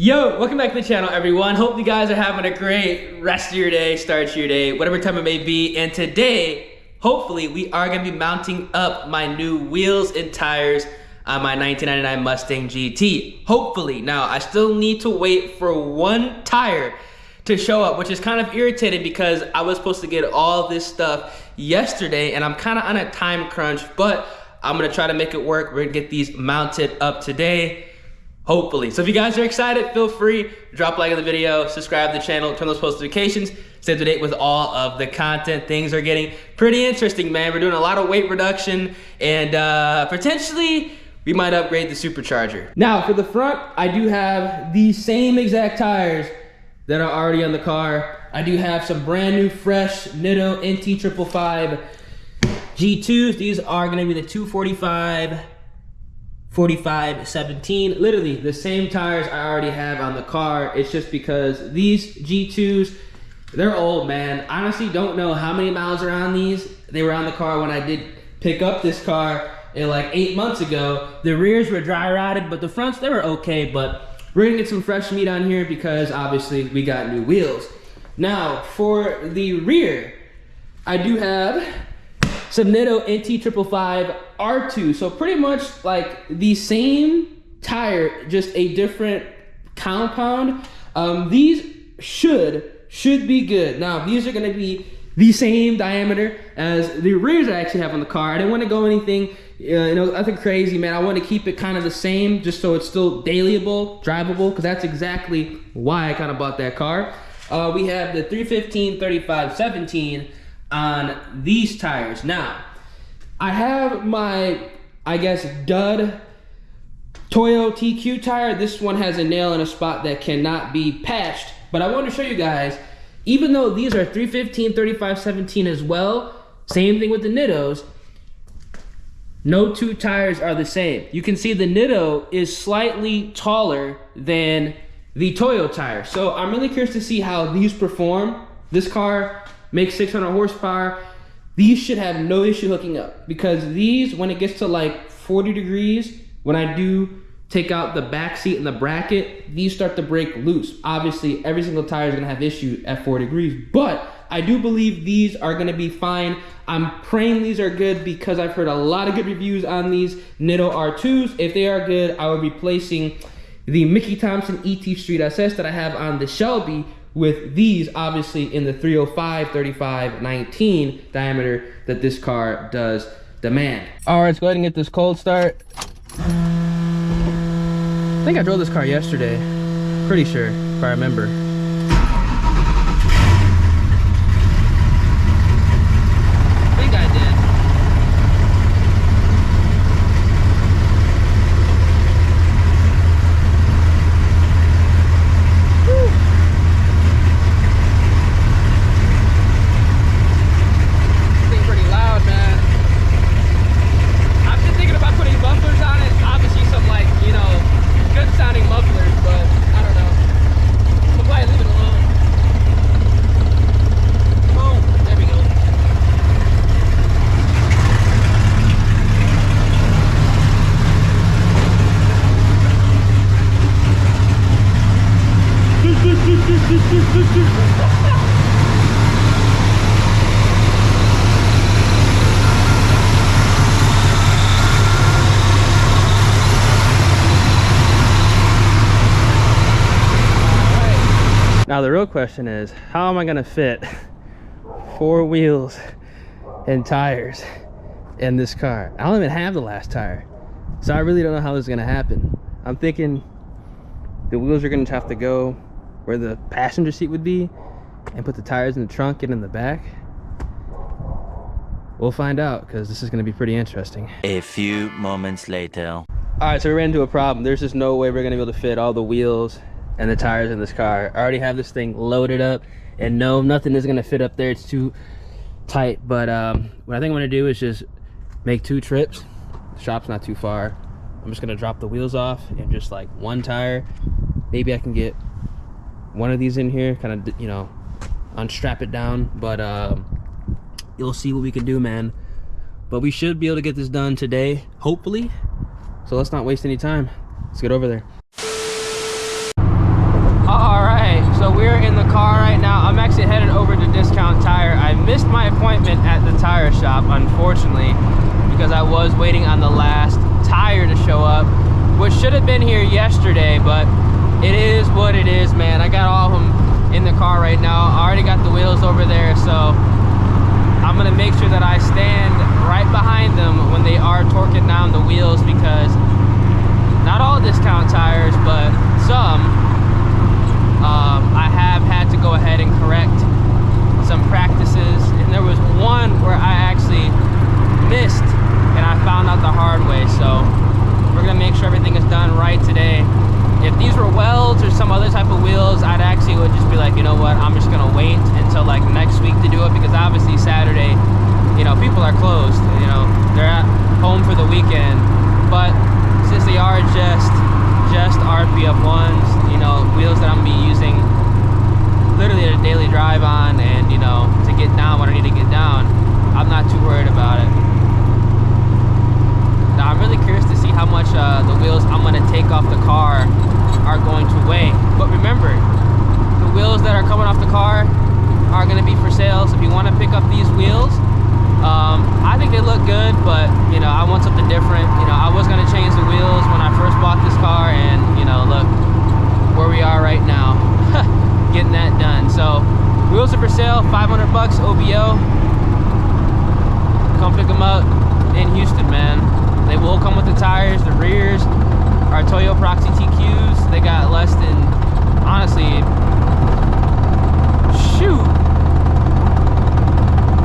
Yo, welcome back to the channel, everyone. Hope you guys are having a great rest of your day, start your day, whatever time it may be. And today, hopefully, we are gonna be mounting up my new wheels and tires on my 1999 Mustang GT. Hopefully. Now, I still need to wait for one tire to show up, which is kind of irritating because I was supposed to get all this stuff yesterday and I'm kind of on a time crunch, but I'm gonna try to make it work. We're gonna get these mounted up today. Hopefully. So if you guys are excited, feel free, drop a like on the video, subscribe to the channel, turn those post notifications, stay up to date with all of the content. Things are getting pretty interesting, man. We're doing a lot of weight reduction and potentially we might upgrade the supercharger. Now for the front, I do have the same exact tires that are already on the car. I do have some brand new fresh Nitto NT555 G2s. These are gonna be the 245 45-17, literally the same tires I already have on the car. It's just because these G2s, they're old, man. Honestly, don't know how many miles are on these. They were on the car when I did pick up this car like 8 months ago. The rears were dry rotted, but the fronts, they were okay. But we're gonna get some fresh meat on here because obviously we got new wheels. Now for the rear, I do have some Nitto NT555 R2, so pretty much like the same tire, just a different compound. These should be good. Now these are gonna be the same diameter as the rears I actually have on the car. I didn't want to go anything, nothing crazy, man. I want to keep it kind of the same, just so it's still dailyable, drivable, because that's exactly why I kind of bought that car. We have the 315/35-17 on these tires. Now, I have my, I guess, dud Toyo TQ tire. This one has a nail in a spot that cannot be patched, but I want to show you guys, even though these are 315/35-17 as well, same thing with the Nittos, no two tires are the same. You can see the Nitto is slightly taller than the Toyo tire. So I'm really curious to see how these perform. This car makes 600 horsepower. These should have no issue hooking up because these, when it gets to like 40 degrees, when I do take out the back seat and the bracket, these start to break loose. Obviously, every single tire is gonna have issue at 40 degrees, but I do believe these are gonna be fine. I'm praying these are good because I've heard a lot of good reviews on these Nitto R2s. If they are good, I will be replacing the Mickey Thompson ET Street SS that I have on the Shelby with these, obviously in the 305/35-19 diameter that this car does demand. All right, let's go ahead and get this cold start. I think I drove this car yesterday, pretty sure, if I remember. I think I did. Now the real question is, how am I gonna fit 4 wheels and tires in this car? I don't even have the last tire, so I really don't know how this is gonna happen. I'm thinking the wheels are gonna have to go where the passenger seat would be and put the tires in the trunk and in the back. We'll find out, because this is gonna be pretty interesting. A few moments later. All right, so we ran into a problem. There's just no way we're gonna be able to fit all the wheels and the tires in this car. I already have this thing loaded up, and no, nothing is gonna fit up there. It's too tight. But what I think I'm gonna do is just make 2 trips. The shop's not too far. I'm just gonna drop the wheels off and just like one tire. Maybe I can get one of these in here, kind of, unstrap it down. But you'll see what we can do, man. But we should be able to get this done today, hopefully. So let's not waste any time. Let's get over there. car right now. I'm actually headed over to Discount Tire. I missed my appointment at the tire shop, unfortunately, because I was waiting on the last tire to show up, which should have been here yesterday, but it is what it is, man. I got all of them in the car right now. I already got the wheels over there, so I'm gonna make sure that I stand right behind them when they are torquing down the wheels, because not all Discount Tires, but some, I have had to go ahead and correct some practices, and there was one where I actually missed and I found out the hard way. So we're gonna make sure everything is done right today. If these were welds or some other type of wheels, I'd actually would just be like, you know what, I'm just gonna wait until like next week to do it, because obviously Saturday, you know, people are closed, you know, they're at home for the weekend. But since they are just RPF1s, you know, wheels that I'm gonna be using literally a daily drive on, and you know, to get down when I need to get down, I'm not too worried about it. Now I'm really curious to see how much the wheels I'm gonna take off the car are going to weigh. But remember, the wheels that are coming off the car are gonna be for sale. So if you want to pick up these wheels, I think they look good, but you know, I want something different. You know, I was gonna change the wheels when I first bought this car, and you know, look where we are right now, getting that done. So wheels are for sale, 500 bucks OBO. Come pick them up in Houston, man. They will come with the tires. The rears are Toyo Proxy TQs. They got less than, honestly, shoot,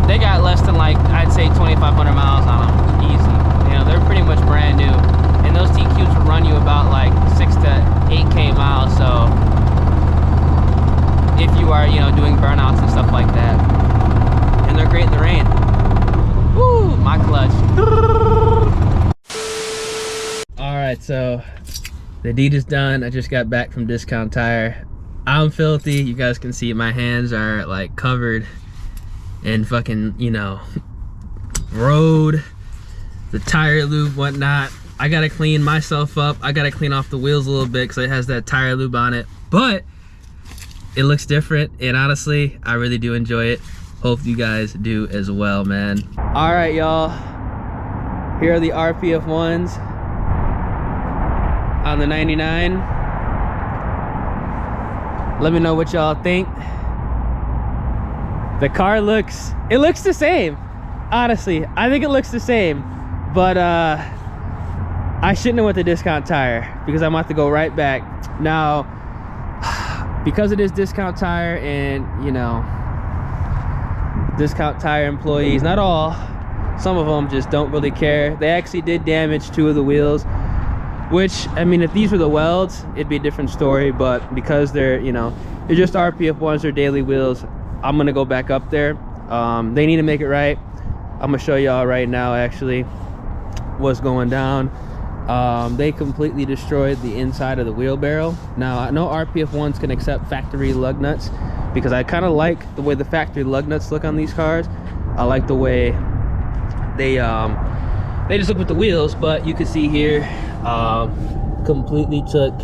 they got less than like, I'd say 2,500 miles on them, easy. You know, they're pretty much brand new. And those TQs will run you about like 6 to 8K miles. So if you are, you know, doing burnouts and stuff like that. And they're great in the rain. Woo, my clutch. All right, so the deed is done. I just got back from Discount Tire. I'm filthy. You guys can see my hands are like covered in fucking, you know, road, the tire lube, whatnot. I gotta clean myself up. I gotta clean off the wheels a little bit because it has that tire lube on it, but it looks different, and honestly, I really do enjoy it. Hope you guys do as well, man. All right, y'all. Here are the RPF1s on the 99. Let me know what y'all think. The car looks the same. Honestly, I think it looks the same, but I shouldn't have went to Discount Tire because I'm about to go right back. Now, because it is Discount Tire, and you know, Discount Tire employees, not all, some of them just don't really care. They actually did damage 2 of the wheels, which, I mean, if these were the welds, it'd be a different story, but because they're, you know, they're just RPF1s, they're daily wheels, I'm gonna go back up there. They need to make it right. I'm gonna show y'all right now actually what's going down. They completely destroyed the inside of the wheelbarrow. Now, I know RPF1s can accept factory lug nuts because I kind of like the way the factory lug nuts look on these cars. I like the way they just look with the wheels, but you can see here, completely took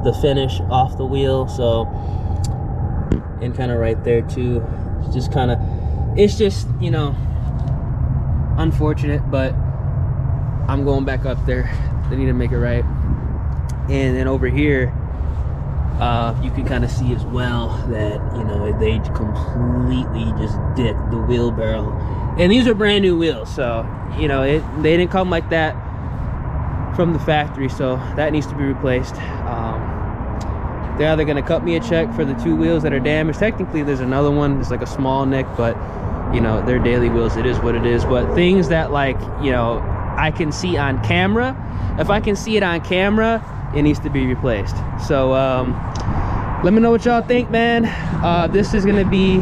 the finish off the wheel. So, and kind of right there too, it's just kind of, it's just, you know, unfortunate, but I'm going back up there. They need to make it right. And then over here, you can kind of see as well that, you know, they completely just dipped the wheelbarrow. And these are brand new wheels, so, you know, they didn't come like that from the factory, so that needs to be replaced. They're either gonna cut me a check for the 2 wheels that are damaged. Technically, there's another one, it's like a small nick, but you know, they're daily wheels, it is what it is. But things that, like, you know, I can see on camera, if I can see it on camera, it needs to be replaced. So let me know what y'all think, man. This is gonna be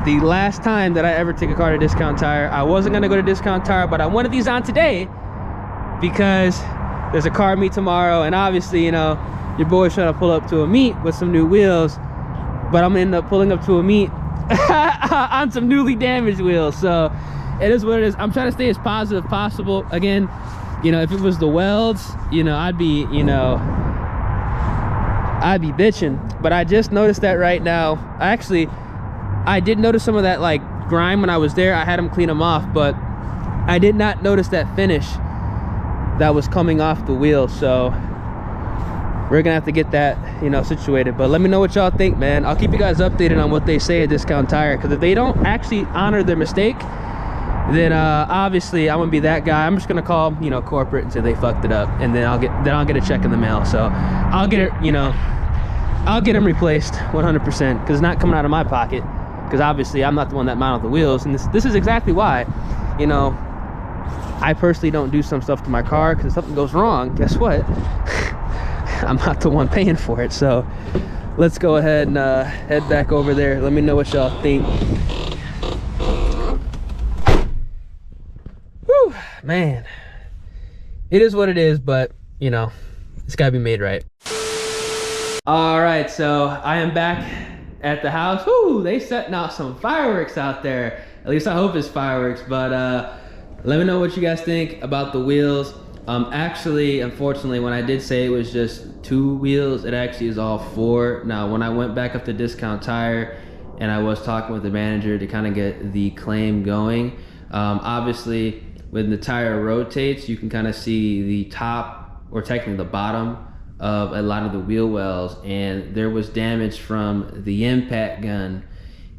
the last time that I ever take a car to Discount Tire. I wasn't gonna go to Discount Tire, but I wanted these on today because there's a car meet tomorrow, and obviously, you know, your boy's trying to pull up to a meet with some new wheels, but I'm gonna end up pulling up to a meet on some newly damaged wheels. So it is what it is. I'm trying to stay as positive as possible. Again, you know, if it was the welds, you know, I'd be, you know, I'd be bitching. But I just noticed that right now. Actually, I did notice some of that like grime when I was there. I had them clean them off, but I did not notice that finish that was coming off the wheel. So we're gonna have to get that, you know, situated. But let me know what y'all think, man. I'll keep you guys updated on what they say at Discount Tire, because if they don't actually honor their mistake, then obviously I'm gonna be that guy. I'm just gonna call, you know, corporate and say they fucked it up, and then I'll get a check in the mail. So I'll get it, you know, I'll get them replaced 100%, because it's not coming out of my pocket, because obviously I'm not the one that mounted the wheels. And this is exactly why, you know, I personally don't do some stuff to my car, because if something goes wrong, guess what? I'm not the one paying for it. So let's go ahead and head back over there. Let me know what y'all think. Whew, man, it is what it is, but you know, it's gotta be made right. All right, so I am back at the house. Whoo, they setting off some fireworks out there. At least I hope it's fireworks. But let me know what you guys think about the wheels. Actually, unfortunately, when I did say it was just 2 wheels, it actually is all 4. Now, when I went back up to Discount Tire and I was talking with the manager to kind of get the claim going, obviously when the tire rotates, you can kind of see the top, or technically the bottom, of a lot of the wheel wells, and there was damage from the impact gun.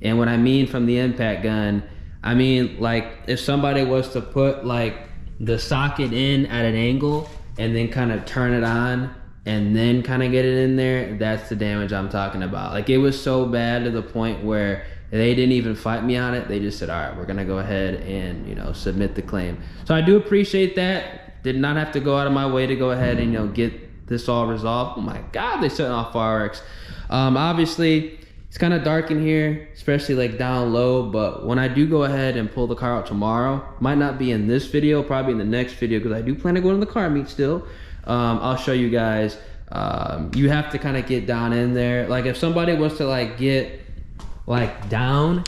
And what I mean from the impact gun, I mean like if somebody was to put like the socket in at an angle and then kind of turn it on and then kind of get it in there, that's the damage I'm talking about. Like it was so bad to the point where they didn't even fight me on it. They just said, all right, we're gonna go ahead and, you know, submit the claim. So I do appreciate that. Did not have to go out of my way to go ahead and, you know, get this all resolved. Oh my God, they're setting off fireworks. Obviously it's kind of dark in here, especially like down low, but when I do go ahead and pull the car out tomorrow, might not be in this video, probably in the next video, because I do plan to go to the car meet still. I'll show you guys. You have to kind of get down in there. Like if somebody was to like get like down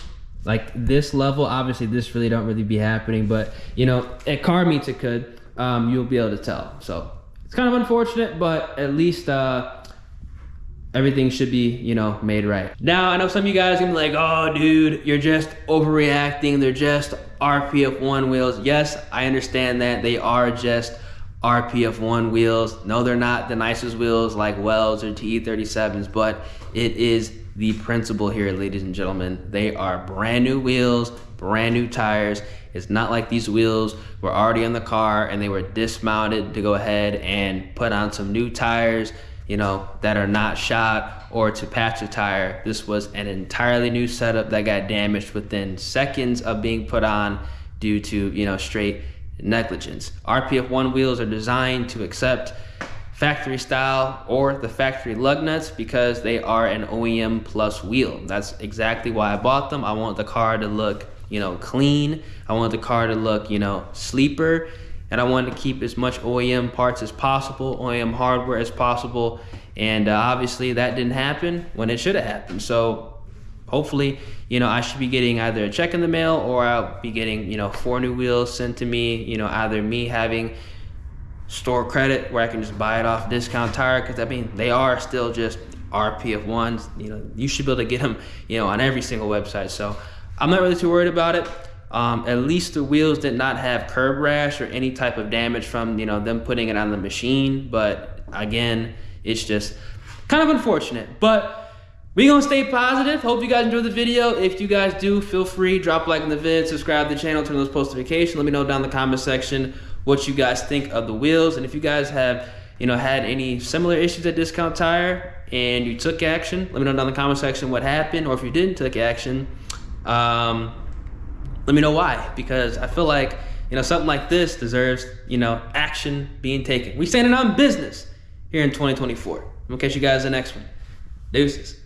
like this level, obviously this really don't really be happening, but you know, at car meets it could. You'll be able to tell. So it's kind of unfortunate, but at least everything should be, you know, made right. Now, I know some of you guys are gonna be like, oh dude, you're just overreacting. They're just RPF1 wheels. Yes, I understand that. They are just RPF1 wheels. No, they're not the nicest wheels like Wells or TE37s, but it is the principle here, ladies and gentlemen. They are brand new wheels, brand new tires. It's not like these wheels were already on the car and they were dismounted to go ahead and put on some new tires, you know, that are not shot, or to patch a tire. This was an entirely new setup that got damaged within seconds of being put on due to, you know, straight negligence. RPF1 wheels are designed to accept factory style or the factory lug nuts because they are an OEM plus wheel. That's exactly why I bought them. I want the car to look, you know, clean. I want the car to look, you know, sleeper. And I wanted to keep as much OEM parts as possible, OEM hardware as possible. And obviously that didn't happen when it should have happened. So hopefully, you know, I should be getting either a check in the mail, or I'll be getting, you know, 4 new wheels sent to me, you know, either me having store credit where I can just buy it off Discount Tire, because I mean, they are still just RPF1s. You know, you should be able to get them, you know, on every single website. So I'm not really too worried about it. At least the wheels did not have curb rash or any type of damage from, you know, them putting it on the machine. But again, it's just kind of unfortunate. But we're gonna stay positive. Hope you guys enjoyed the video. If you guys do, feel free, drop a like on the vid, subscribe to the channel, turn on those post notifications. Let me know down in the comment section what you guys think of the wheels. And if you guys have, you know, had any similar issues at Discount Tire and you took action, let me know down in the comment section what happened. Or if you didn't take action, let me know why, because I feel like, you know, something like this deserves, you know, action being taken. We standing on business here in 2024. I'm gonna catch you guys in the next one. Deuces.